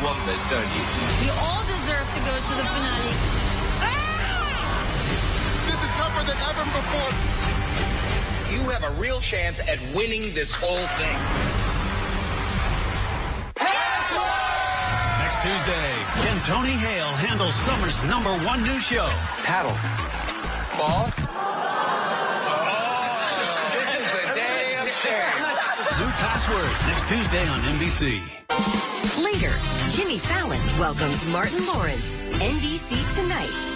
want this, don't you? You all deserve to go to the finale. This is tougher than ever before. You have a real chance at winning this whole thing. Next Tuesday, can Tony Hale handle summer's #1 news show? Paddle. Ball. This is the day of share. New Password next Tuesday on NBC. Later, Jimmy Fallon welcomes Martin Lawrence, NBC Tonight.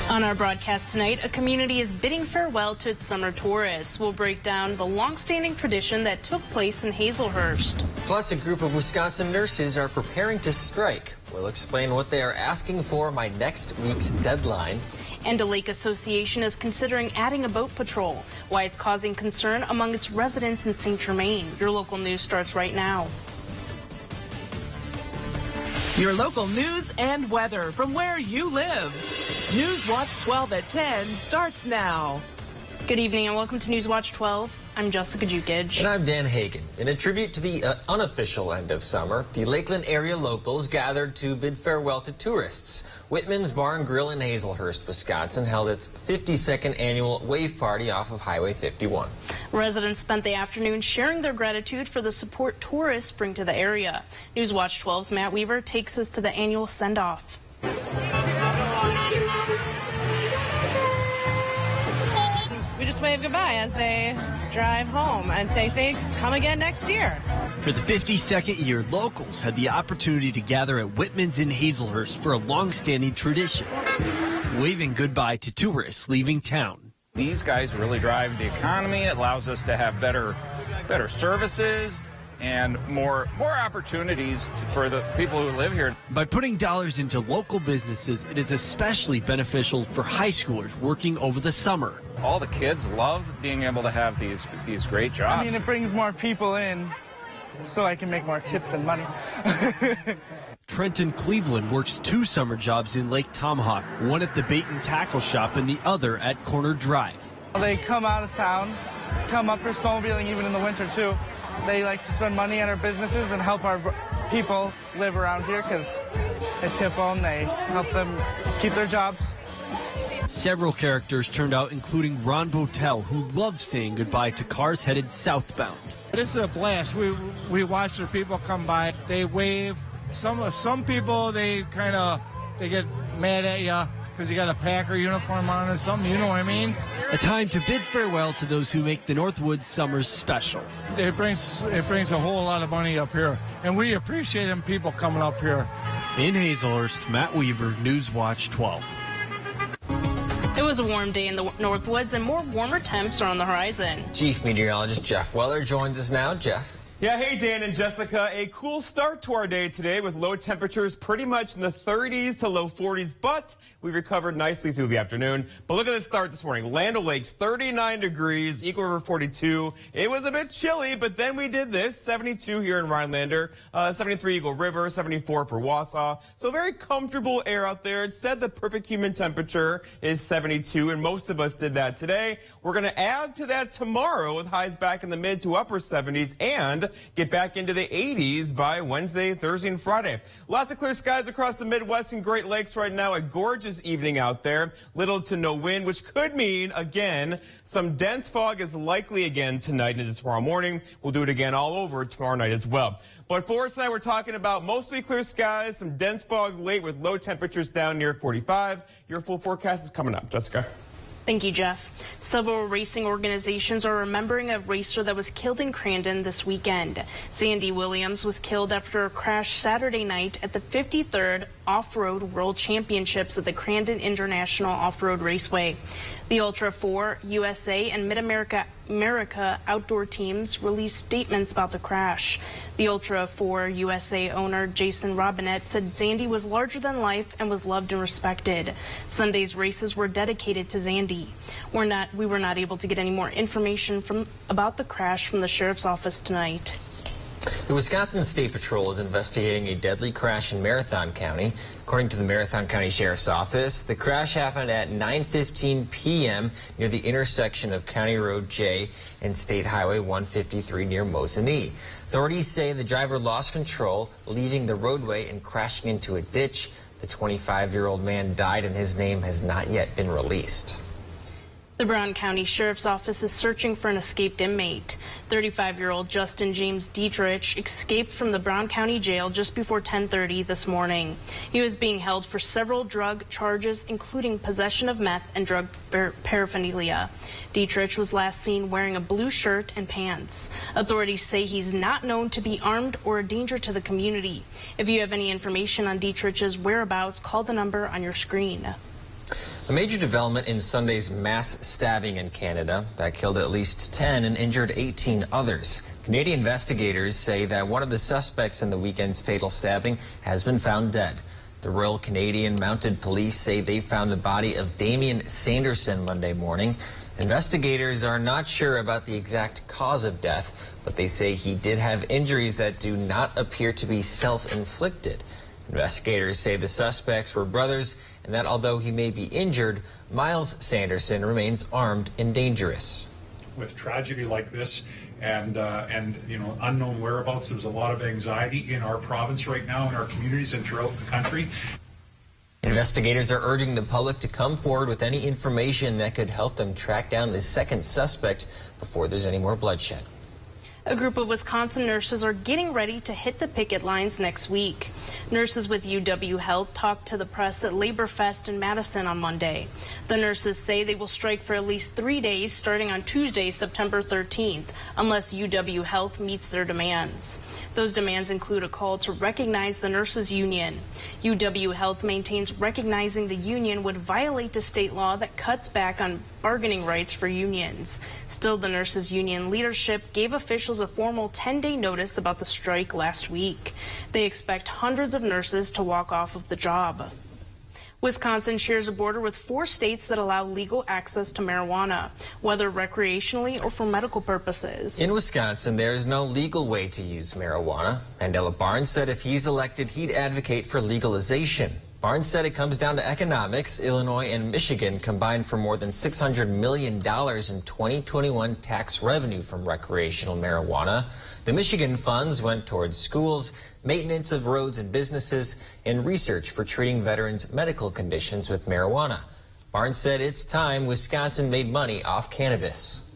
On our broadcast tonight, a community is bidding farewell to its summer tourists. We'll break down the long-standing tradition that took place in Hazelhurst. Plus, a group of Wisconsin nurses are preparing to strike. We'll explain what they are asking for by next week's deadline. And a lake association is considering adding a boat patrol. Why it's causing concern among its residents in Saint-Germain. Your local news starts right now. Your local news and weather from where you live. News Watch 12 at 10 starts now. Good evening and welcome to News Watch 12. I'm Jessica Jukic. And I'm Dan Hagan. In a tribute to the unofficial end of summer, the Lakeland area locals gathered to bid farewell to tourists. Whitman's Bar and Grill in Hazelhurst, Wisconsin held its 52nd annual wave party off of Highway 51. Residents spent the afternoon sharing their gratitude for the support tourists bring to the area. News Watch 12's Matt Weaver takes us to the annual send-off. We just wave goodbye as they drive home and say thanks, come again next year. For the 52nd year, locals had the opportunity to gather at Whitman's in Hazelhurst for a long-standing tradition, waving goodbye to tourists leaving town. These guys really drive the economy. It allows us to have better services and more opportunities for the people who live here. By putting dollars into local businesses, it is especially beneficial for high schoolers working over the summer. All the kids love being able to have these great jobs. I mean, it brings more people in, so I can make more tips and money. Trenton Cleveland works 2 summer jobs in Lake Tomahawk, one at the bait and tackle shop and the other at Corner Drive. They come out of town, come up for snowmobiling even in the winter too. They like to spend money on our businesses and help our people live around here because they tip them, they help them keep their jobs. Several characters turned out, including Ron Botel, who loves saying goodbye to cars headed southbound. This is a blast. We watch the people come by. They wave. Some people, they get mad at you because you got a Packer uniform on or something. You know what I mean? A time to bid farewell to those who make the Northwoods summers special. It brings a whole lot of money up here, and we appreciate them people coming up here. In Hazelhurst, Matt Weaver, News Watch 12. It was a warm day in the Northwoods and more warmer temps are on the horizon. Chief Meteorologist Jeff Weller joins us now. Jeff. Yeah, hey Dan and Jessica. A cool start to our day today with low temperatures pretty much in the 30s to low 40s, but we recovered nicely through the afternoon. But look at the start this morning. Land O'Lakes, 39 degrees, Eagle River, 42. It was a bit chilly, but then we did this. 72 here in Rhinelander, 73 Eagle River, 74 for Wausau. So very comfortable air out there. Instead, the perfect human temperature is 72, and most of us did that today. We're going to add to that tomorrow with highs back in the mid to upper 70s and get back into the 80s by Wednesday, Thursday, and Friday. Lots of clear skies across the Midwest and Great Lakes right now. A gorgeous evening out there. Little to no wind, which could mean, again, some dense fog is likely again tonight into tomorrow morning. We'll do it again all over tomorrow night as well. But for us tonight, we're talking about mostly clear skies, some dense fog late with low temperatures down near 45. Your full forecast is coming up. Jessica. Thank you, Jeff. Several racing organizations are remembering a racer that was killed in Crandon this weekend. Sandy Williams was killed after a crash Saturday night at the 53rd Off-Road World Championships at the Crandon International Off-Road Raceway. The Ultra 4, USA, and Mid-America outdoor teams released statements about the crash. The Ultra 4 USA owner Jason Robinette said Zandy was larger than life and was loved and respected. Sunday's races were dedicated to Zandy. We were not able to get any more information about the crash from the sheriff's office tonight. The Wisconsin State Patrol is investigating a deadly crash in Marathon County. According to the Marathon County Sheriff's Office, the crash happened at 9:15 p.m. near the intersection of County Road J and State Highway 153 near Mosinee. Authorities say the driver lost control, leaving the roadway and crashing into a ditch. The 25-year-old man died and his name has not yet been released. The Brown County Sheriff's Office is searching for an escaped inmate. 35-year-old Justin James Dietrich escaped from the Brown County Jail just before 10:30 this morning. He was being held for several drug charges, including possession of meth and drug paraphernalia. Dietrich was last seen wearing a blue shirt and pants. Authorities say he's not known to be armed or a danger to the community. If you have any information on Dietrich's whereabouts, call the number on your screen. A major development in Sunday's mass stabbing in Canada that killed at least 10 and injured 18 others. Canadian investigators say that one of the suspects in the weekend's fatal stabbing has been found dead. The Royal Canadian Mounted Police say they found the body of Damien Sanderson Monday morning. Investigators are not sure about the exact cause of death, but they say he did have injuries that do not appear to be self-inflicted. Investigators say the suspects were brothers and that although he may be injured, Miles Sanderson remains armed and dangerous. With tragedy like this and unknown whereabouts, there's a lot of anxiety in our province right now, in our communities and throughout the country. Investigators are urging the public to come forward with any information that could help them track down the second suspect before there's any more bloodshed. A group of Wisconsin nurses are getting ready to hit the picket lines next week. Nurses with UW Health talked to the press at Labor Fest in Madison on Monday. The nurses say they will strike for at least 3 days starting on Tuesday, September 13th, unless UW Health meets their demands. Those demands include a call to recognize the nurses' union. UW Health maintains recognizing the union would violate a state law that cuts back on bargaining rights for unions. Still, the nurses' union leadership gave officials a formal 10-day notice about the strike last week. They expect hundreds of nurses to walk off of the job. Wisconsin shares a border with 4 states that allow legal access to marijuana, whether recreationally or for medical purposes. In Wisconsin, there is no legal way to use marijuana. Mandela Barnes said if he's elected, he'd advocate for legalization. Barnes said it comes down to economics. Illinois and Michigan combined for more than $600 million in 2021 tax revenue from recreational marijuana. The Michigan funds went towards schools, maintenance of roads and businesses, and research for treating veterans' medical conditions with marijuana. Barnes said it's time Wisconsin made money off cannabis.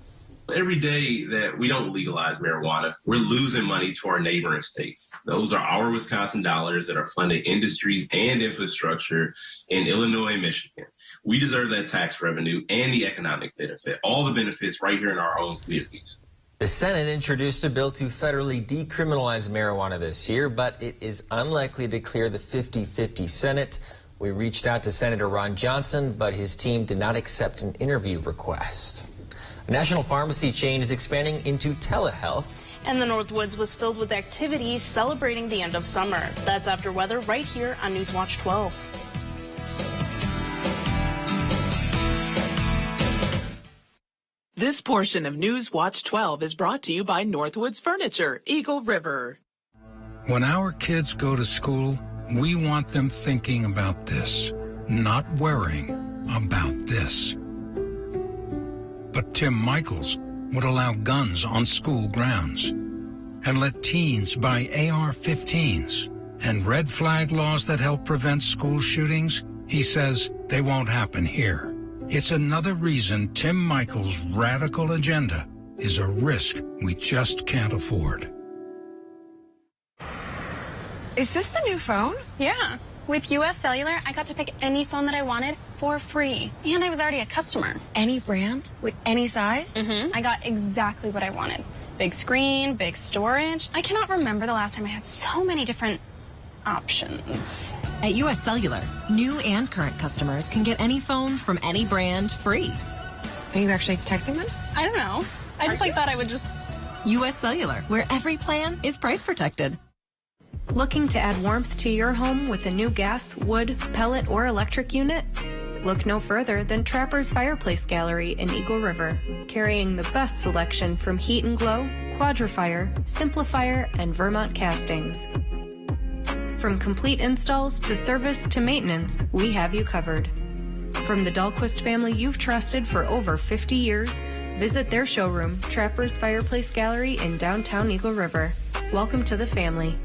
Every day that we don't legalize marijuana, we're losing money to our neighboring states. Those are our Wisconsin dollars that are funding industries and infrastructure in Illinois and Michigan. We deserve that tax revenue and the economic benefit, all the benefits right here in our own communities. The Senate introduced a bill to federally decriminalize marijuana this year, but it is unlikely to clear the 50-50 Senate. We reached out to Senator Ron Johnson, but his team did not accept an interview request. A national pharmacy chain is expanding into telehealth. And the Northwoods was filled with activities celebrating the end of summer. That's after weather right here on Newswatch 12. This portion of Newswatch 12 is brought to you by Northwoods Furniture, Eagle River. When our kids go to school, we want them thinking about this, not worrying about this. But Tim Michaels would allow guns on school grounds and let teens buy AR-15s and red flag laws that help prevent school shootings. He says they won't happen here. It's another reason Tim Michaels' radical agenda is a risk we just can't afford. Is this the new phone? Yeah. With US Cellular, I got to pick any phone that I wanted for free. And I was already a customer. Any brand? With any size? Mm-hmm. I got exactly what I wanted. Big screen, big storage. I cannot remember the last time I had so many different options. At US Cellular, new and current customers can get any phone from any brand free. Are you actually texting them? I don't know. I just thought I would just... US Cellular, where every plan is price protected. Looking to add warmth to your home with a new gas, wood, pellet, or electric unit? Look no further than Trapper's Fireplace Gallery in Eagle River, carrying the best selection from Heat and Glow, Quadrifire, Simplifier, and Vermont castings. From complete installs to service to maintenance, we have you covered. From the Dahlquist family you've trusted for over 50 years, visit their showroom, Trapper's Fireplace Gallery in downtown Eagle River. Welcome to the family.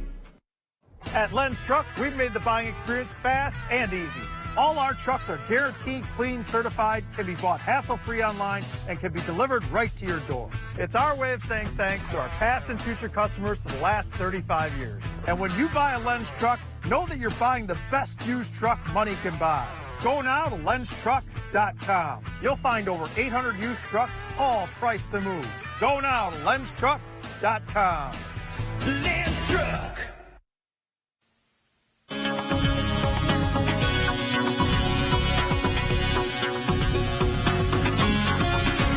At Len's Truck, we've made the buying experience fast and easy. All our trucks are guaranteed clean, certified, can be bought hassle-free online, and can be delivered right to your door. It's our way of saying thanks to our past and future customers for the last 35 years. And when you buy a Len's Truck, know that you're buying the best used truck money can buy. Go now to lenstruck.com. You'll find over 800 used trucks, all priced to move. Go now to lenstruck.com. Len's Truck.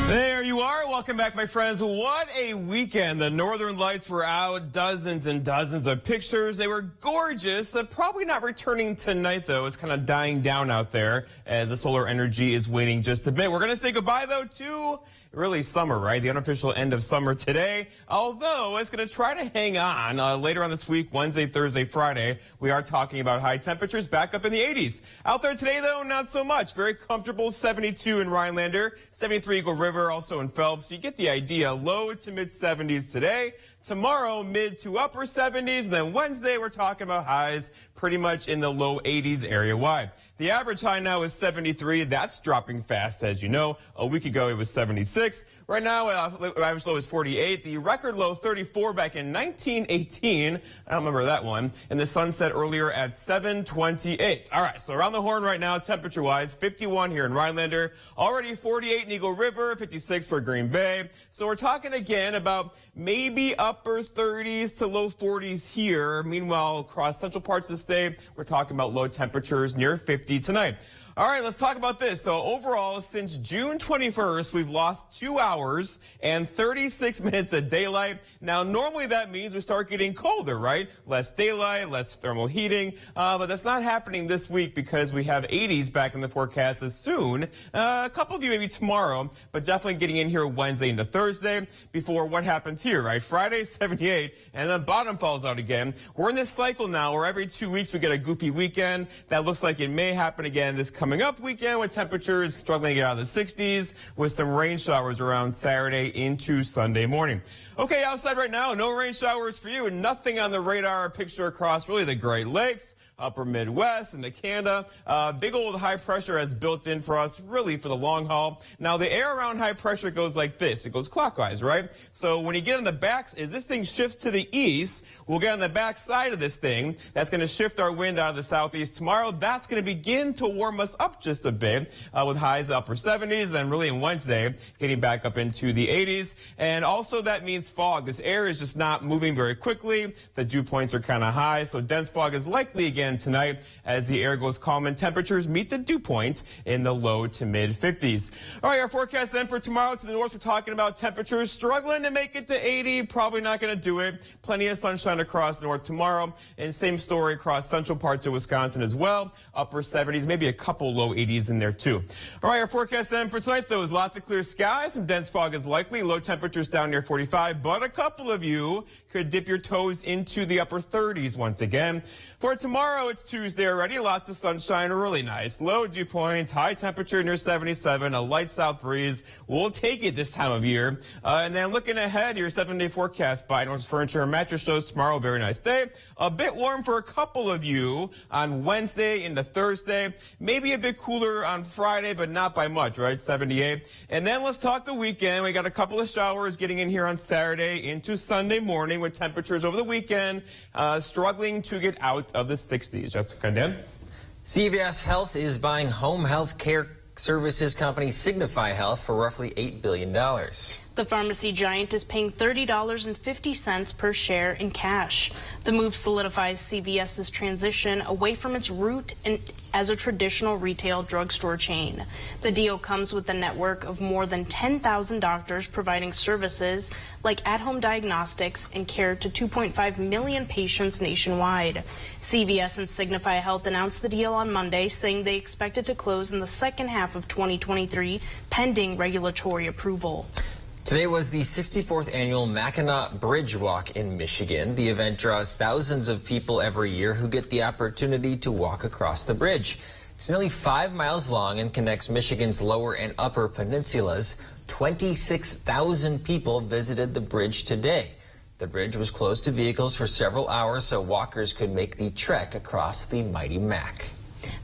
There you are. Welcome back, my friends. What a weekend. The Northern Lights were out, dozens and dozens of pictures. They were gorgeous. They're probably not returning tonight, though. It's kind of dying down out there as the solar energy is waning just a bit. We're going to say goodbye, though, to really summer, right? The unofficial end of summer today, although it's going to try to hang on later on this week, Wednesday, Thursday, Friday. We are talking about high temperatures back up in the 80s. Out there today, though, not so much. Very comfortable, 72 in Rhinelander, 73 Eagle River, also in Phelps. You get the idea. Low to mid 70s today. Tomorrow, mid to upper 70s. And then Wednesday, we're talking about highs pretty much in the low 80s area-wide. The average high now is 73. That's dropping fast, as you know. A week ago, it was 76. Right now, average low is 48. The record low, 34 back in 1918. I don't remember that one. And the sun set earlier at 7:28. All right, so around the horn right now, temperature-wise, 51 here in Rhinelander. Already 48 in Eagle River, 56 for Green Bay. So we're talking again about maybe upper 30s to low 40s here. Meanwhile, across central parts of the state, we're talking about low temperatures near 50 tonight. All right, let's talk about this. So overall, since June 21st, we've lost 2 hours and 36 minutes of daylight. Now, normally that means we start getting colder, right? Less daylight, less thermal heating. But that's not happening this week because we have 80s back in the forecast as soon. A couple of you maybe tomorrow, but definitely getting in here Wednesday into Thursday before what happens here, right? Friday, 78, and then bottom falls out again. We're in this cycle now where every 2 weeks we get a goofy weekend. That looks like it may happen again this coming up weekend with temperatures struggling to get out of the 60s with some rain showers around Saturday into Sunday morning. Okay, outside right now, no rain showers for you and nothing on the radar picture across really the Great Lakes, upper Midwest and the Canada. Big old high pressure has built in for us really for the long haul. Now the air around high pressure goes like this. It goes clockwise, right? So when you get on the backs, as this thing shifts to the east, we'll get on the back side of this thing. That's going to shift our wind out of the southeast tomorrow. That's going to begin to warm us up just a bit with highs upper 70s and really on Wednesday getting back up into the 80s. And also that means fog. This air is just not moving very quickly. The dew points are kind of high, so dense fog is likely again tonight as the air goes calm and temperatures meet the dew point in the low to mid 50s. All right, our forecast then for tomorrow to the north, we're talking about temperatures struggling to make it to 80, probably not going to do it. Plenty of sunshine across the north tomorrow, and same story across central parts of Wisconsin as well. Upper 70s, maybe a couple low 80s in there too. All right, our forecast then for tonight though is lots of clear skies. Some dense fog is likely. Low temperatures down near 45, but a couple of you could dip your toes into the upper 30s once again. For tomorrow, it's Tuesday already. Lots of sunshine, really nice. Low dew points, high temperature near 77, a light south breeze. We'll take it this time of year. And then looking ahead, your 7-day forecast by North Furniture and Mattress shows tomorrow, very nice day. A bit warm for a couple of you on Wednesday into Thursday. Maybe a bit cooler on Friday, but not by much, right? 78. And then let's talk the weekend. We got a couple of showers getting in here on Saturday into Sunday morning with temperatures over the weekend struggling to get out of the 60s. Jessica and Dan? CVS Health is buying home health care services company Signify Health for roughly $8 billion. The pharmacy giant is paying $30.50 per share in cash. The move solidifies CVS's transition away from its root as a traditional retail drugstore chain. The deal comes with a network of more than 10,000 doctors providing services like at-home diagnostics and care to 2.5 million patients nationwide. CVS and Signify Health announced the deal on Monday, saying they expect it to close in the second half of 2023, pending regulatory approval. Today was the 64th annual Mackinac Bridge Walk in Michigan. The event draws thousands of people every year who get the opportunity to walk across the bridge. It's nearly 5 miles long and connects Michigan's lower and upper peninsulas. 26,000 people visited the bridge today. The bridge was closed to vehicles for several hours so walkers could make the trek across the mighty Mac.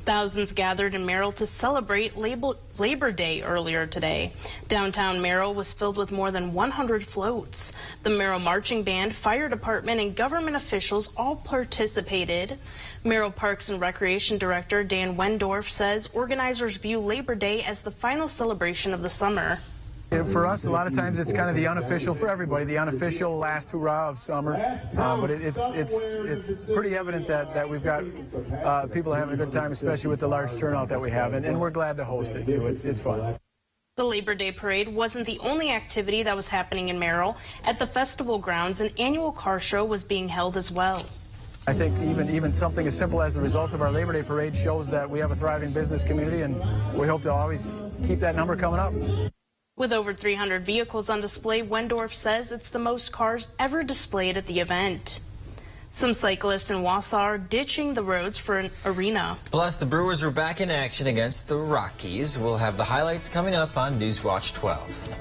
Thousands gathered in Merrill to celebrate Labor Day earlier today. Downtown Merrill was filled with more than 100 floats. The Merrill Marching Band, Fire Department, and government officials all participated. Merrill Parks and Recreation Director Dan Wendorf says organizers view Labor Day as the final celebration of the summer. For us, a lot of times it's kind of the unofficial, for everybody, the unofficial last hurrah of summer. But it's pretty evident that we've got people having a good time, especially with the large turnout that we have, and we're glad to host it too. It's fun. The Labor Day Parade wasn't the only activity that was happening in Merrill. At the festival grounds, an annual car show was being held as well. I think even something as simple as the results of our Labor Day Parade shows that we have a thriving business community, and we hope to always keep that number coming up. With over 300 vehicles on display, Wendorf says it's the most cars ever displayed at the event. Some cyclists in Wausau are ditching the roads for an arena. Plus, the Brewers are back in action against the Rockies. We'll have the highlights coming up on Newswatch 12.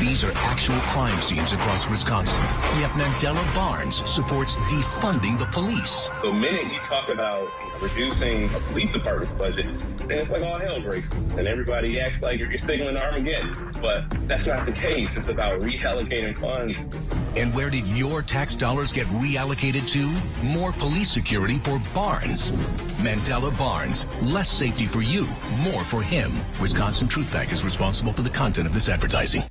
These are actual crime scenes across Wisconsin. Yet Mandela Barnes supports defunding the police. The minute you talk about reducing a police department's budget, then it's like all hell breaks loose and everybody acts like you're signaling Armageddon. But that's not the case. It's about reallocating funds. And where did your tax dollars get reallocated to? More police security for Barnes. Mandela Barnes. Less safety for you, more for him. Wisconsin Truth Bank is responsible for the content of this advertising.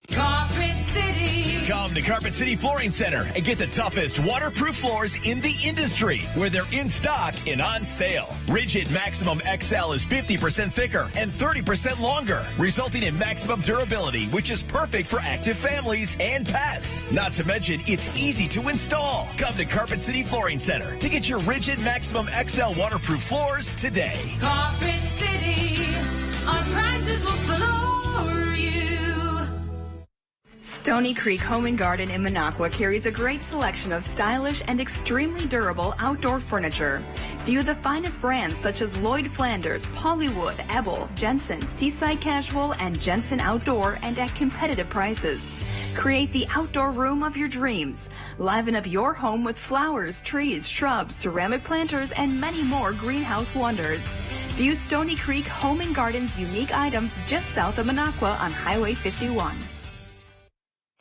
Carpet City. Come to Carpet City Flooring Center and get the toughest waterproof floors in the industry, where they're in stock and on sale. Rigid Maximum XL is 50% thicker and 30% longer, resulting in maximum durability, which is perfect for active families and pets. Not to mention, it's easy to install. Come to Carpet City Flooring Center to get your Rigid Maximum XL waterproof floors today. Carpet City. Our prices will floor you. Stony Creek Home and Garden in Minocqua carries a great selection of stylish and extremely durable outdoor furniture. View the finest brands such as Lloyd Flanders, Pollywood, Ebel, Jensen, Seaside Casual, and Jensen Outdoor, and at competitive prices. Create the outdoor room of your dreams. Liven up your home with flowers, trees, shrubs, ceramic planters, and many more greenhouse wonders. View Stony Creek Home and Garden's unique items just south of Minocqua on Highway 51.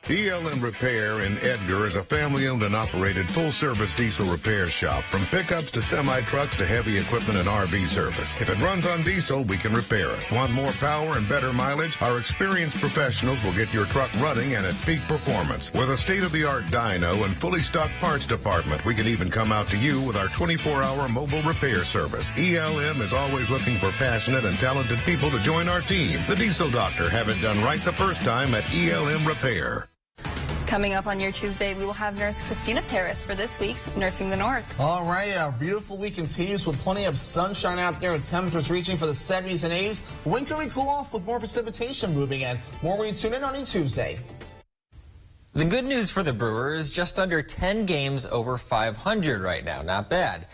ELM Repair in Edgar is a family-owned and operated full-service diesel repair shop. From pickups to semi-trucks to heavy equipment and RV service. If it runs on diesel, we can repair it. Want more power and better mileage? Our experienced professionals will get your truck running and at peak performance. With a state-of-the-art dyno and fully stocked parts department, we can even come out to you with our 24-hour mobile repair service. ELM is always looking for passionate and talented people to join our team. The Diesel Doctor, have it done right the first time at ELM Repair. Coming up on your Tuesday, we will have Nurse Christina Paris for this week's Nursing the North. All right, our beautiful week continues with plenty of sunshine out there and temperatures reaching for the 70s and 80s. Wind can cool off with more precipitation moving in. More when you tune in on your Tuesday. The good news for the Brewers, just under 10 games over 500 right now. Not bad.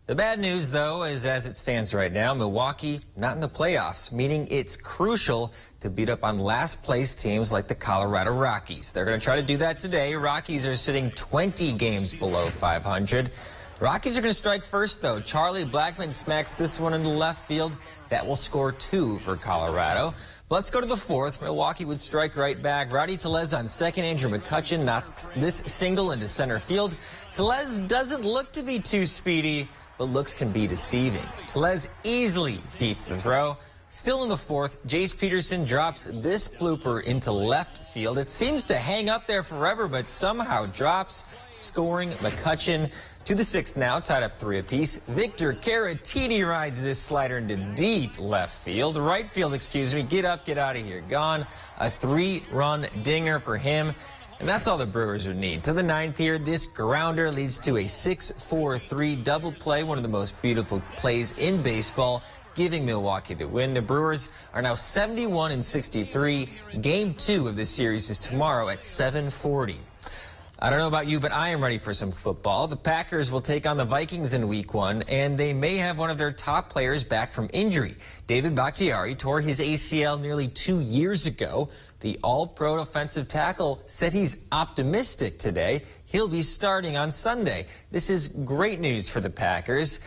The bad news, though, is as it stands right now, Milwaukee not in the playoffs, meaning it's crucial to beat up on last-place teams like the Colorado Rockies. They're going to try to do that today. Rockies are sitting 20 games below 500. Rockies are going to strike first, though. Charlie Blackmon smacks this one into left field. That will score 2 for Colorado. But let's go to the 4th. Milwaukee would strike right back. Rowdy Tellez on second. Andrew McCutchen knocks this single into center field. Tellez doesn't look to be too speedy, but looks can be deceiving. Tellez easily beats the throw. Still in the 4th, Jace Peterson drops this blooper into left field. It seems to hang up there forever, but somehow drops, scoring McCutchen. To the 6th now, tied up 3 apiece. Victor Caratini rides this slider into deep left field. Right field, excuse me. Get up, get out of here. Gone. A 3-run dinger for him. And that's all the Brewers would need. To the 9th here, this grounder leads to a 6-4-3 double play, one of the most beautiful plays in baseball, giving Milwaukee the win. The Brewers are now 71-63. Game 2 of the series is tomorrow at 7:40. I don't know about you, but I am ready for some football. The Packers will take on the Vikings in Week 1, and they may have one of their top players back from injury. David Bakhtiari tore his ACL nearly 2 years ago. The all-pro offensive tackle said he's optimistic today. He'll be starting on Sunday. This is great news for the Packers.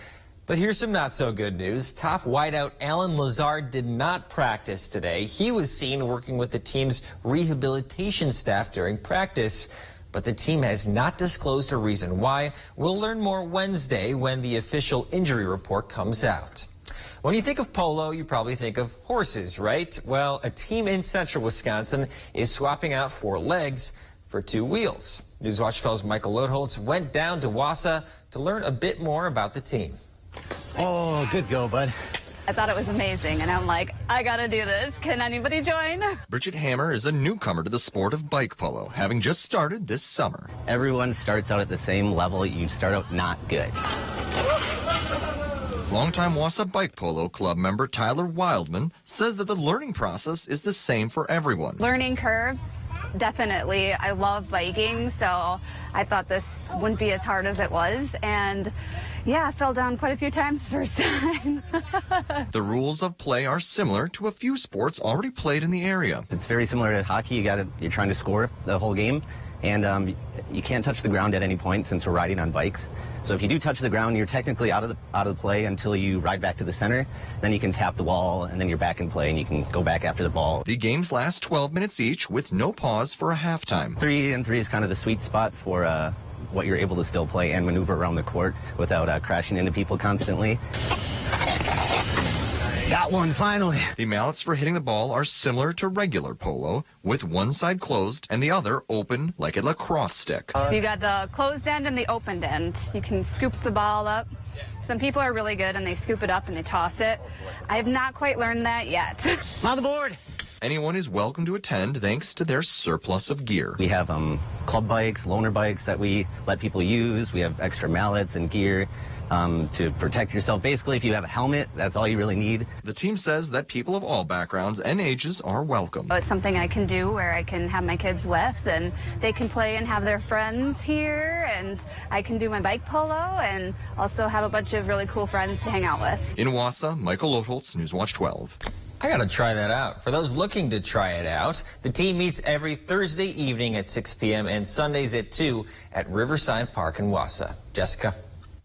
But here's some not-so-good news. Top wideout Alan Lazard did not practice today. He was seen working with the team's rehabilitation staff during practice. But the team has not disclosed a reason why. We'll learn more Wednesday when the official injury report comes out. When you think of polo, you probably think of horses, right? Well, a team in central Wisconsin is swapping out 4 legs for 2 wheels. Newswatch 12's Michael Lodholtz went down to Wausau to learn a bit more about the team. Oh, good go, bud. I thought it was amazing, and I'm like, I gotta do this. Can anybody join? Bridget Hammer is a newcomer to the sport of bike polo, having just started this summer. Everyone starts out at the same level. You start out not good. Longtime Wausau Bike Polo Club member Tyler Wildman says that the learning process is the same for everyone. Learning curve, definitely. I love biking, so I thought this wouldn't be as hard as it was, and yeah, I fell down quite a few times first time. The rules of play are similar to a few sports already played in the area. It's very similar to hockey. You're trying to score the whole game, and you can't touch the ground at any point since we're riding on bikes. So if you do touch the ground, you're technically out of the play until you ride back to the center. Then you can tap the wall, and then you're back in play, and you can go back after the ball. The games last 12 minutes each with no pause for a halftime. 3 and 3 is kind of the sweet spot for what you're able to still play and maneuver around the court without crashing into people constantly. Got one, finally. The mallets for hitting the ball are similar to regular polo, with one side closed and the other open like a lacrosse stick. You got the closed end and the opened end. You can scoop the ball up. Some people are really good and they scoop it up and they toss it. I have not quite learned that yet. On the board. Anyone is welcome to attend thanks to their surplus of gear. We have club bikes, loaner bikes that we let people use. We have extra mallets and gear to protect yourself. Basically, if you have a helmet, that's all you really need. The team says that people of all backgrounds and ages are welcome. It's something I can do where I can have my kids with and they can play and have their friends here, and I can do my bike polo and also have a bunch of really cool friends to hang out with. In Wausau, Michael Lodholtz, Newswatch 12. I gotta try that out. For those looking to try it out, the team meets every Thursday evening at 6 p.m. and Sundays at 2 at Riverside Park in Wausau. Jessica.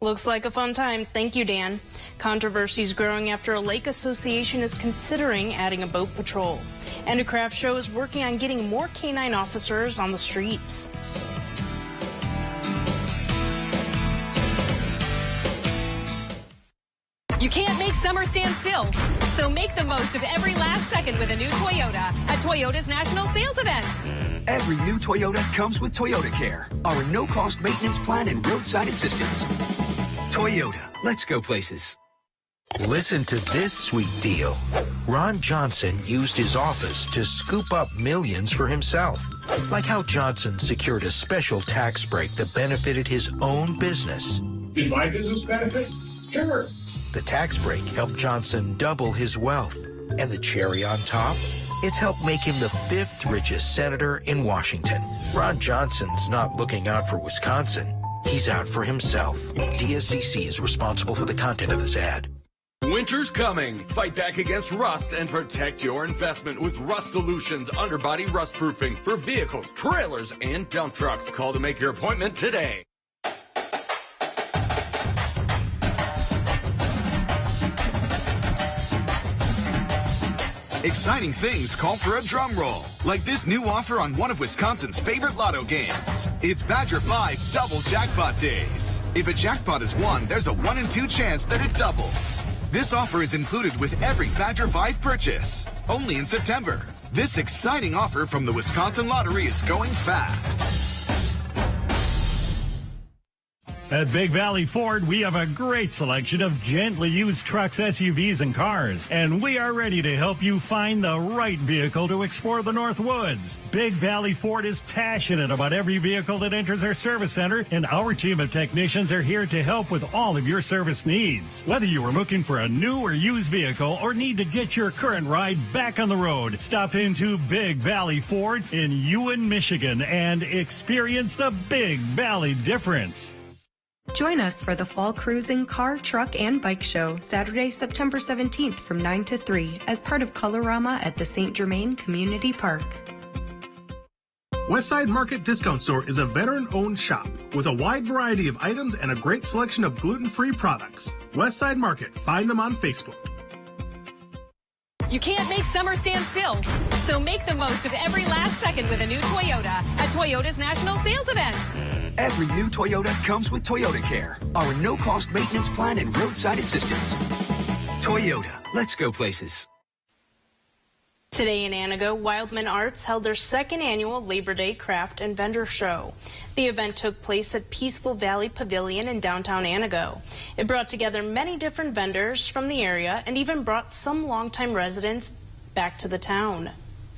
Looks like a fun time. Thank you, Dan. Controversy is growing after a lake association is considering adding a boat patrol. And a craft show is working on getting more canine officers on the streets. You can't make summer stand still, so make the most of every last second with a new Toyota at Toyota's National Sales Event. Every new Toyota comes with Toyota Care, our no-cost maintenance plan and roadside assistance. Toyota, let's go places. Listen to this sweet deal. Ron Johnson used his office to scoop up millions for himself. Like how Johnson secured a special tax break that benefited his own business. Did my business benefit? Sure. The tax break helped Johnson double his wealth. And the cherry on top? It's helped make him the 5th richest senator in Washington. Ron Johnson's not looking out for Wisconsin. He's out for himself. DSCC is responsible for the content of this ad. Winter's coming. Fight back against rust and protect your investment with Rust Solutions underbody rust proofing for vehicles, trailers, and dump trucks. Call to make your appointment today. Exciting things call for a drum roll, like this new offer on one of Wisconsin's favorite lotto games. It's Badger 5 Double Jackpot Days. If a jackpot is won, there's a 1 in 2 chance that it doubles. This offer is included with every Badger 5 purchase, only in September. This exciting offer from the Wisconsin Lottery is going fast. At Big Valley Ford, we have a great selection of gently used trucks, SUVs, and cars. And we are ready to help you find the right vehicle to explore the North Woods. Big Valley Ford is passionate about every vehicle that enters our service center, and our team of technicians are here to help with all of your service needs. Whether you are looking for a new or used vehicle or need to get your current ride back on the road, stop into Big Valley Ford in Ewan, Michigan, and experience the Big Valley difference. Join us for the Fall Cruising Car, Truck, and Bike Show, Saturday, September 17th from 9 to 3 as part of Colorama at the Saint-Germain Community Park. Westside Market Discount Store is a veteran-owned shop with a wide variety of items and a great selection of gluten-free products. Westside Market, find them on Facebook. You can't make summer stand still, so make the most of every last second with a new Toyota at Toyota's National Sales Event. Every new Toyota comes with Toyota Care, our no-cost maintenance plan and roadside assistance. Toyota, let's go places. Today in Antigo, Wildman Arts held their second annual Labor Day Craft and Vendor Show. The event took place at Peaceful Valley Pavilion in downtown Antigo. It brought together many different vendors from the area and even brought some longtime residents back to the town.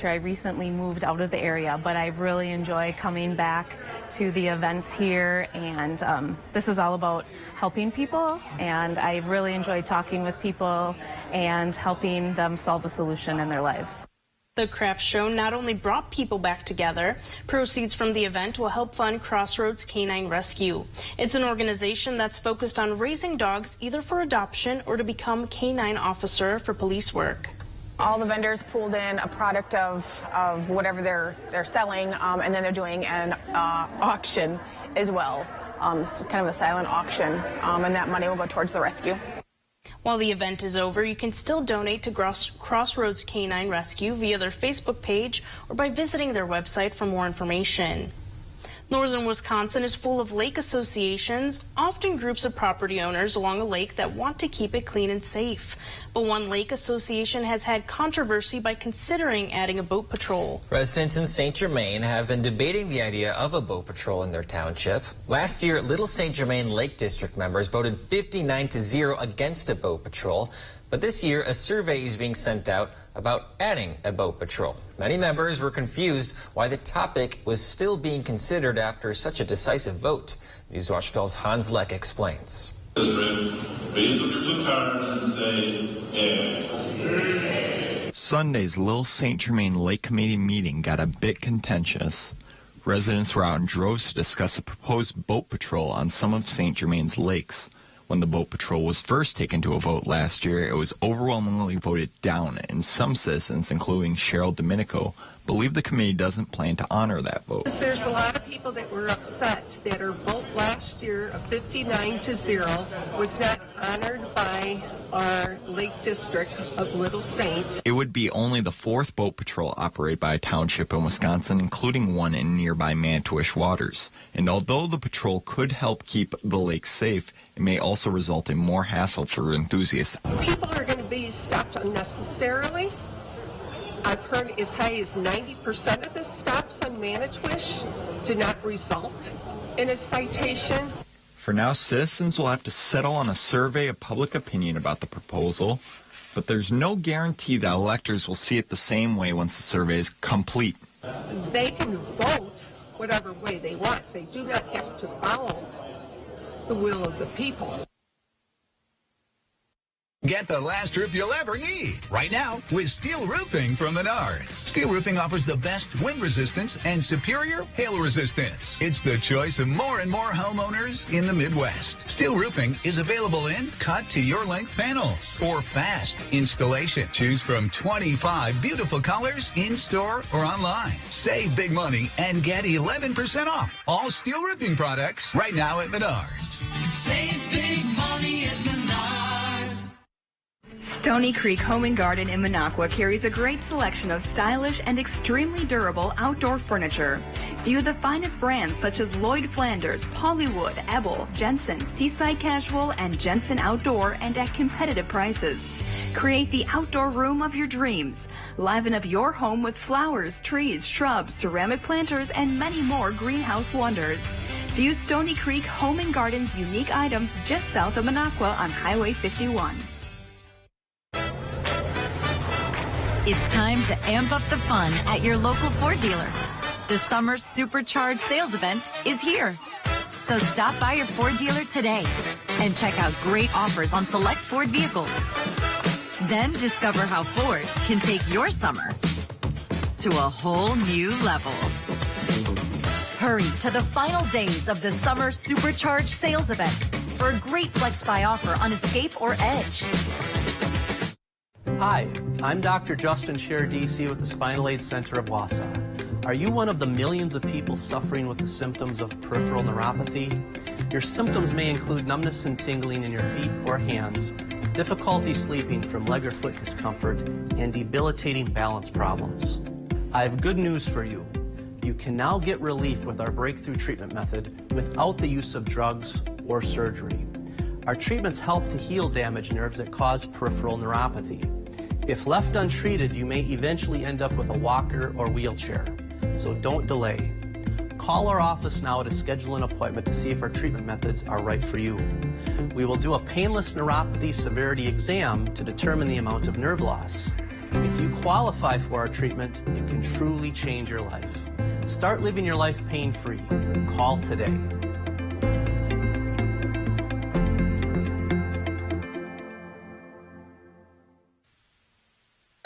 I recently moved out of the area, but I really enjoy coming back to the events here, and this is all about helping people, and I really enjoy talking with people and helping them solve a solution in their lives. The craft show not only brought people back together, proceeds from the event will help fund Crossroads Canine Rescue. It's an organization that's focused on raising dogs either for adoption or to become canine officer for police work. All the vendors pulled in a product of whatever they're selling, and then they're doing an auction as well, kind of a silent auction, and that money will go towards the rescue. While the event is over, you can still donate to Crossroads Canine Rescue via their Facebook page or by visiting their website for more information. Northern Wisconsin is full of lake associations, often groups of property owners along a lake that want to keep it clean and safe. But one lake association has had controversy by considering adding a boat patrol. Residents in Saint-Germain have been debating the idea of a boat patrol in their township. Last year, Little Saint-Germain Lake District members voted 59-0 against a boat patrol. But this year, a survey is being sent out about adding a boat patrol. Many members were confused why the topic was still being considered after such a decisive vote. Newswatch 12's Hans Leck explains. Raise up your blue card and say, yeah. Sunday's Little Saint-Germain Lake Committee meeting got a bit contentious. Residents were out in droves to discuss a proposed boat patrol on some of Saint-Germain's lakes. When the boat patrol was first taken to a vote last year, it was overwhelmingly voted down, and some citizens, including Cheryl Domenico, believe the committee doesn't plan to honor that vote. There's a lot of people that were upset that our vote last year of 59-0 was not honored by our Lake District of Little Saint. It would be only the fourth boat patrol operated by a township in Wisconsin, including one in nearby Manitowish waters. And although the patrol could help keep the lake safe, it may also result in more hassle for enthusiasts. People are going to be stopped unnecessarily. I've heard as high as 90% of the stops on Manitowish do not result in a citation. For now, citizens will have to settle on a survey of public opinion about the proposal, but there's no guarantee that electors will see it the same way once the survey is complete. They can vote whatever way they want. They do not have to follow the will of the people. Get the last roof you'll ever need right now with steel roofing from Menards. Steel roofing offers the best wind resistance and superior hail resistance. It's the choice of more and more homeowners in the Midwest. Steel roofing is available in cut to your length panels or fast installation. Choose from 25 beautiful colors in store or online. Save big money and get 11% off all steel roofing products right now at Menards. Save big money at Menards. Stony Creek Home and Garden in Minocqua carries a great selection of stylish and extremely durable outdoor furniture. View the finest brands such as Lloyd Flanders, Hollywood, Ebel, Jensen, Seaside Casual, and Jensen Outdoor, and at competitive prices. Create the outdoor room of your dreams. Liven up your home with flowers, trees, shrubs, ceramic planters, and many more greenhouse wonders. View Stony Creek Home and Garden's unique items just south of Minocqua on Highway 51. It's time to amp up the fun at your local Ford dealer. The summer supercharged sales event is here. So stop by your Ford dealer today and check out great offers on select Ford vehicles. Then discover how Ford can take your summer to a whole new level. Hurry to the final days of the summer supercharged sales event for a great Flex Buy offer on Escape or Edge. Hi, I'm Dr. Justin Scher, DC with the Spinal Aid Center of Wausau. Are you one of the millions of people suffering with the symptoms of peripheral neuropathy? Your symptoms may include numbness and tingling in your feet or hands, difficulty sleeping from leg or foot discomfort, and debilitating balance problems. I have good news for you. You can now get relief with our breakthrough treatment method without the use of drugs or surgery. Our treatments help to heal damaged nerves that cause peripheral neuropathy. If left untreated, you may eventually end up with a walker or wheelchair, so don't delay. Call our office now to schedule an appointment to see if our treatment methods are right for you. We will do a painless neuropathy severity exam to determine the amount of nerve loss. If you qualify for our treatment, it can truly change your life. Start living your life pain-free. Call today.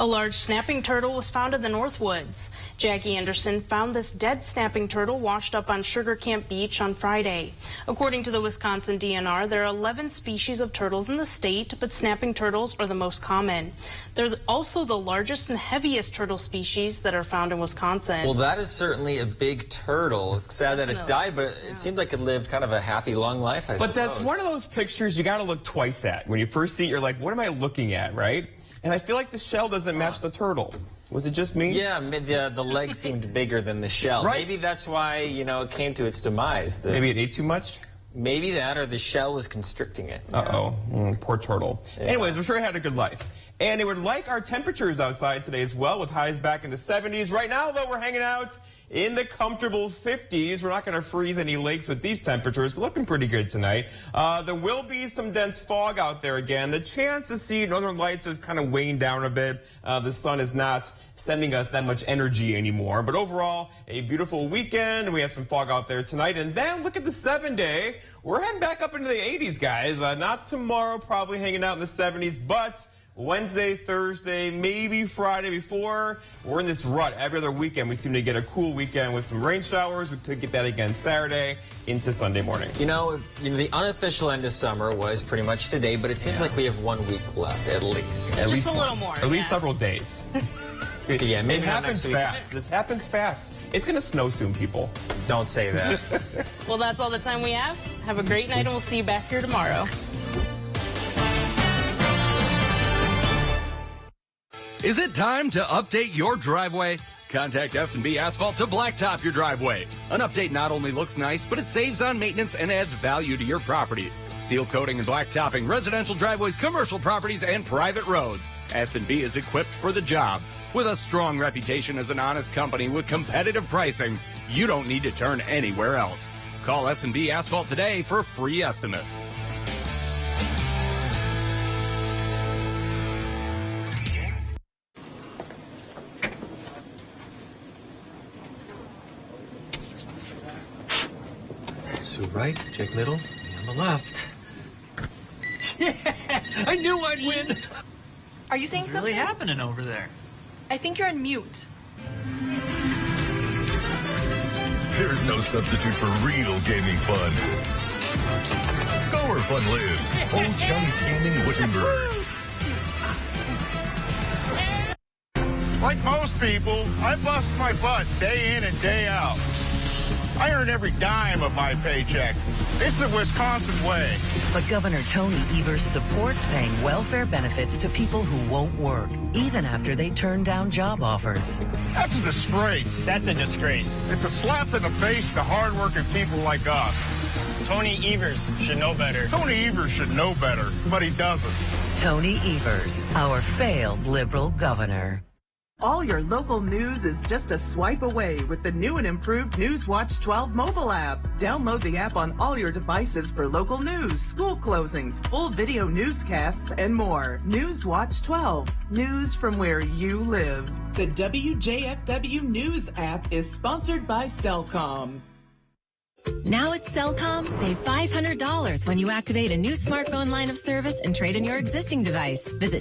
A large snapping turtle was found in the North Woods. Jackie Anderson found this dead snapping turtle washed up on Sugar Camp Beach on Friday. According to the Wisconsin DNR, there are 11 species of turtles in the state, but snapping turtles are the most common. They're also the largest and heaviest turtle species that are found in Wisconsin. Well, that is certainly a big turtle. Sad that it's died, but it seemed like it lived kind of a happy, long life, I suppose. But that's one of those pictures you got to look twice at. When you first see it, you're like, what am I looking at, right? And I feel like the shell doesn't match the turtle. Was it just me? Yeah, the leg seemed bigger than the shell. Right? Maybe that's why, you know, it came to its demise. Maybe it ate too much? Maybe that, or the shell was constricting it. Uh-oh. Poor turtle. Yeah. Anyways, I'm sure it had a good life. And it would like our temperatures outside today as well, with highs back in the 70s. Right now, though, we're hanging out in the comfortable 50s. We're not going to freeze any lakes with these temperatures, but looking pretty good tonight. There will be some dense fog out there again. The chance to see northern lights are kind of weighing down a bit. The sun is not sending us that much energy anymore. But overall, a beautiful weekend. We have some fog out there tonight. And then look at the 7-day. We're heading back up into the 80s, guys. Not tomorrow, probably hanging out in the 70s, but Wednesday, Thursday, maybe Friday before. We're in this rut every other weekend. We seem to get a cool weekend with some rain showers. We could get that again Saturday into Sunday morning. You know, the unofficial end of summer was pretty much today, but it seems like we have 1 week left at least. Just a little more. At least several days. Yeah, maybe it happens fast. This happens fast. It's going to snow soon, people. Don't say that. Well, that's all the time we have. Have a great night, and we'll see you back here tomorrow. Is it time to update your driveway? Contact S&B Asphalt to blacktop your driveway. An update not only looks nice, but it saves on maintenance and adds value to your property. Seal coating and blacktopping residential driveways, commercial properties, and private roads. S&B is equipped for the job. With a strong reputation as an honest company with competitive pricing, you don't need to turn anywhere else. Call S&B Asphalt today for a free estimate. Sue right, Jake middle, me on the left. Yeah! I knew I'd win. Are you saying What's something? really happening over there? I think you're on mute. There's no substitute for real gaming fun. Go where fun lives. Old Chum Gaming Wittenberg. Like most people, I bust my butt day in and day out. I earn every dime of my paycheck. It's the Wisconsin way. But Governor Tony Evers supports paying welfare benefits to people who won't work, even after they turn down job offers. That's a disgrace. That's a disgrace. It's a slap in the face to hardworking people like us. Tony Evers should know better. Tony Evers should know better, but he doesn't. Tony Evers, our failed liberal governor. All your local news is just a swipe away with the new and improved Newswatch 12 mobile app. Download the app on all your devices for local news, school closings, full video newscasts, and more. Newswatch 12. News from where you live. The WJFW News app is sponsored by Cellcom. Now at Cellcom, save $500 when you activate a new smartphone line of service and trade in your existing device. Visit